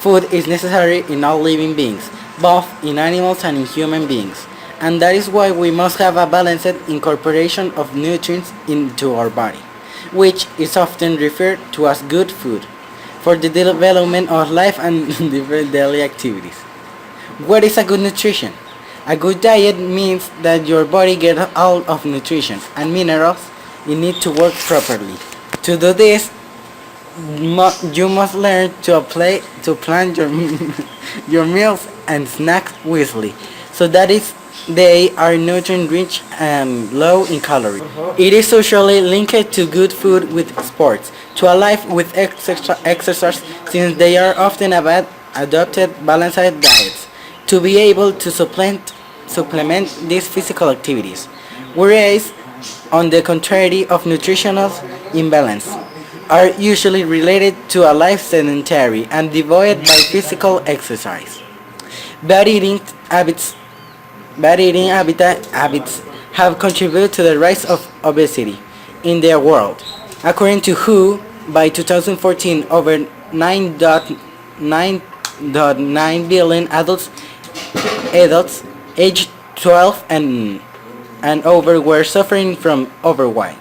Food is necessary in all living beings, both in animals and in human beings, and that is why we must have a balanced incorporation of nutrients into our body, which is often referred to as good food, for the development of life and different daily activities. What is a good nutrition? A good diet means that your body gets all of nutrition and minerals it needs to work properly. To do this, you must learn to apply to plan your your meals and snacks wisely, so that is they are nutrient rich and low in calories. It is socially linked to good food with sports, to a life with exercise, since they are often adopted balanced diets to be able to supplement these physical activities. Whereas, on the contrary of nutritional imbalance, are usually related to a life sedentary and devoid by physical exercise. Bad eating habits, habits have contributed to the rise of obesity in the world. According to WHO, by 2014, over 9.9 billion adults aged 12 and over were suffering from overweight.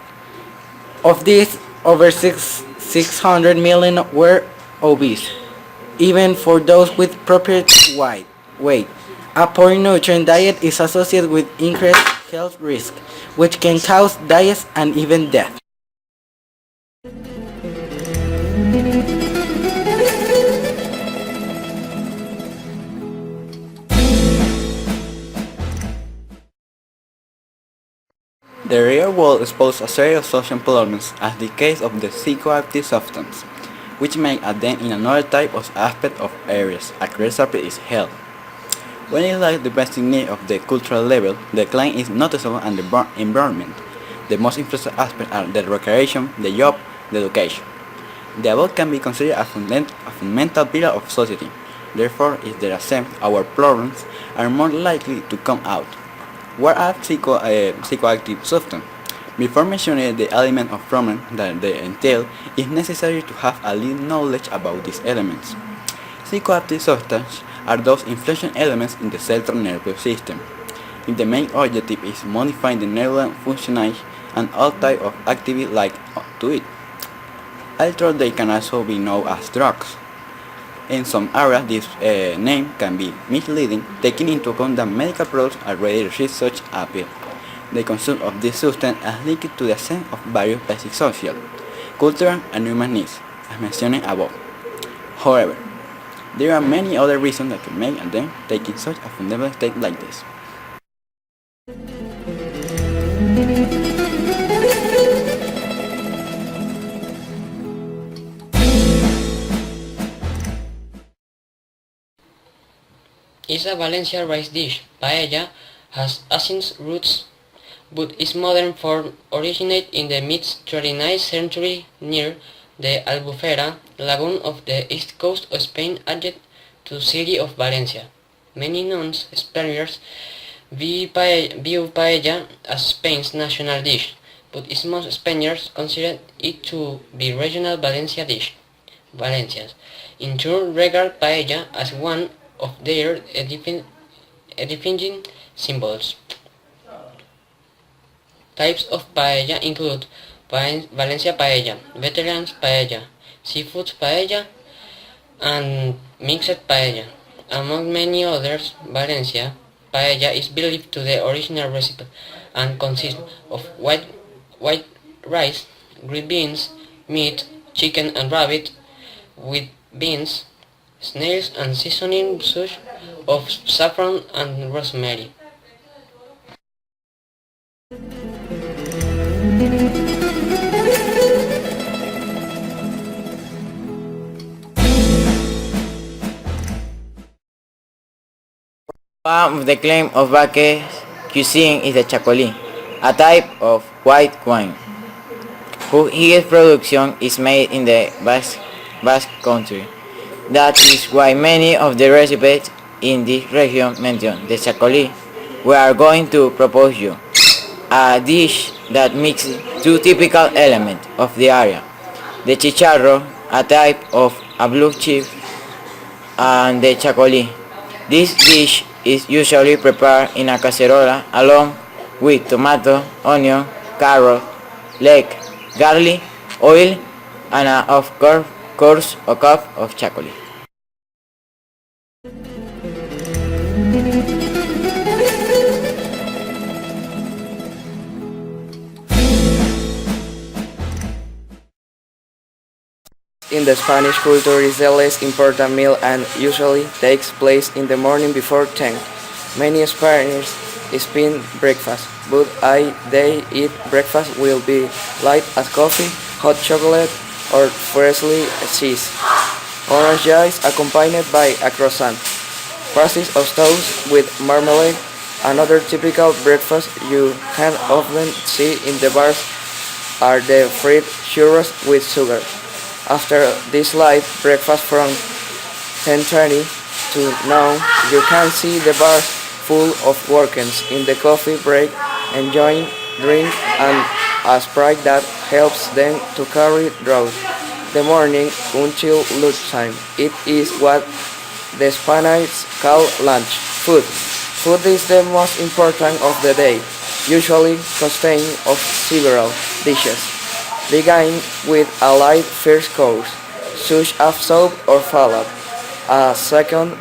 Of these, over 600 million were obese, even for those with proper weight. A poor nutrient diet is associated with increased health risk, which can cause disease and even death. The real world exposes a series of social problems, as the case of the psychoactive substance, which make a dent in another type of aspect of areas a recipe is health. When it lacks the basic need of the cultural level, the decline is noticeable in the environment. The most influential aspects are the recreation, the job, the education. The above can be considered a fundamental pillar of society. Therefore, if there are same, our problems are more likely to come out. What are psychoactive substances? Before mentioning the element of problem that they entail, it is necessary to have a little knowledge about these elements. Psychoactive substances are those influential elements in the central nervous system. If the main objective is modifying the neural functioning and all type of activity like to it. Although they can also be known as drugs. In some areas, this name can be misleading, taking into account that medical products already receive such appeal. The consumption of this substance is linked to the ascent of various basic social, cultural, and human needs, as mentioned above. However, there are many other reasons that can make them taking such a fundamental step like this. Is a Valencia rice dish. Paella has ancient roots, but its modern form originated in the mid-39th century near the Albufera lagoon of the east coast of Spain adjacent to the city of Valencia. Many non-Spaniards view paella as Spain's national dish, but most Spaniards consider it to be regional Valencia dish. Valencians, in turn, regard paella as one of their defining symbols. Types of paella include Valencia paella, veterans paella, seafood paella, and mixed paella. Among many others, Valencia paella is believed to the original recipe and consists of white rice, green beans, meat, chicken and rabbit, with beans, snails and seasoning such of saffron and rosemary. One of the claims of Basque cuisine is the chacolí, a type of white wine, whose highest production is made in the Basque country. That is why many of the recipes in this region mention the chacolí. We are going to propose you a dish that mixes two typical elements of the area: the chicharro, a type of a blue chip, and the chacolí. This dish is usually prepared in a cacerola along with tomato, onion, carrot, leg, garlic, oil, and of course a cup of chacolí. In the Spanish culture is the less important meal and usually takes place in the morning before 10. Many Spaniards spend breakfast, but they eat breakfast will be light as coffee, hot chocolate, or freshly cheese. Orange juice accompanied by a croissant. Pieces of toast with marmalade. Another typical breakfast you can often see in the bars are the fried churros with sugar. After this light breakfast from 10:30 to now, you can see the bars full of workers in the coffee break enjoying drink and a sprite that helps them to carry throughout the morning until lunchtime. It is what the Spaniards call lunch. Food. Food is the most important of the day, usually consisting of several dishes. Begin with a light first course, such as soup or salad. A second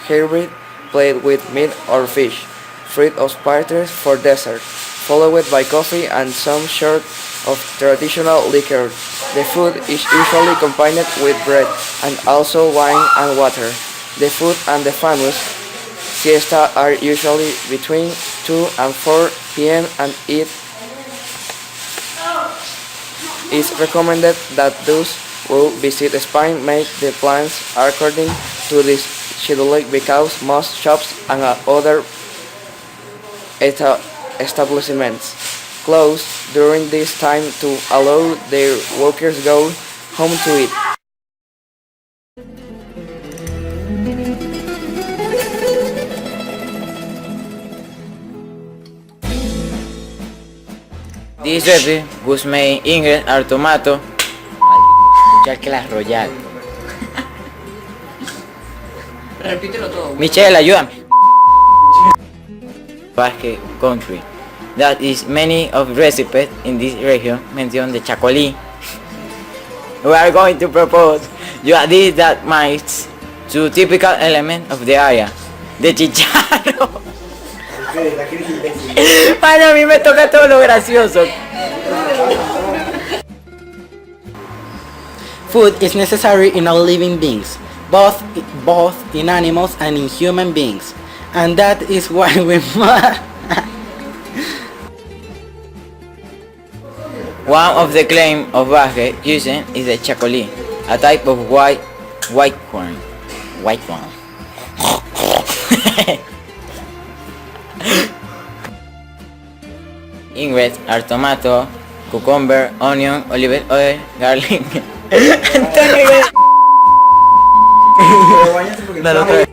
hybrid plate with meat or fish. Fruit or spices for dessert, followed by coffee and some sort of traditional liquor. The food is usually accompanied with bread and also wine and water. The food and the famous siesta are usually between 2 and 4 p.m. and it is recommended that those who visit Spain make the plans according to this schedule because most shops and other establishments close during this time to allow their workers go home to eat. This recipe whose main ingredients are tomato, ya que la royal. Repítelo todo. Michelle, ayúdame. Basque country. That is many of recipes in this region mention the chacolí. We are going to propose you a dish that makes two typical elements of the area. The chicharro. Para mí me toca todo lo gracioso. Food is necessary in all living beings, both in animals and in human beings. And that is why we must... One of the claims of Basque cuisine is the chacolí, a type of white corn. White one. Ingredients are tomato, cucumber, onion, olive oil, garlic. Dale otra vez.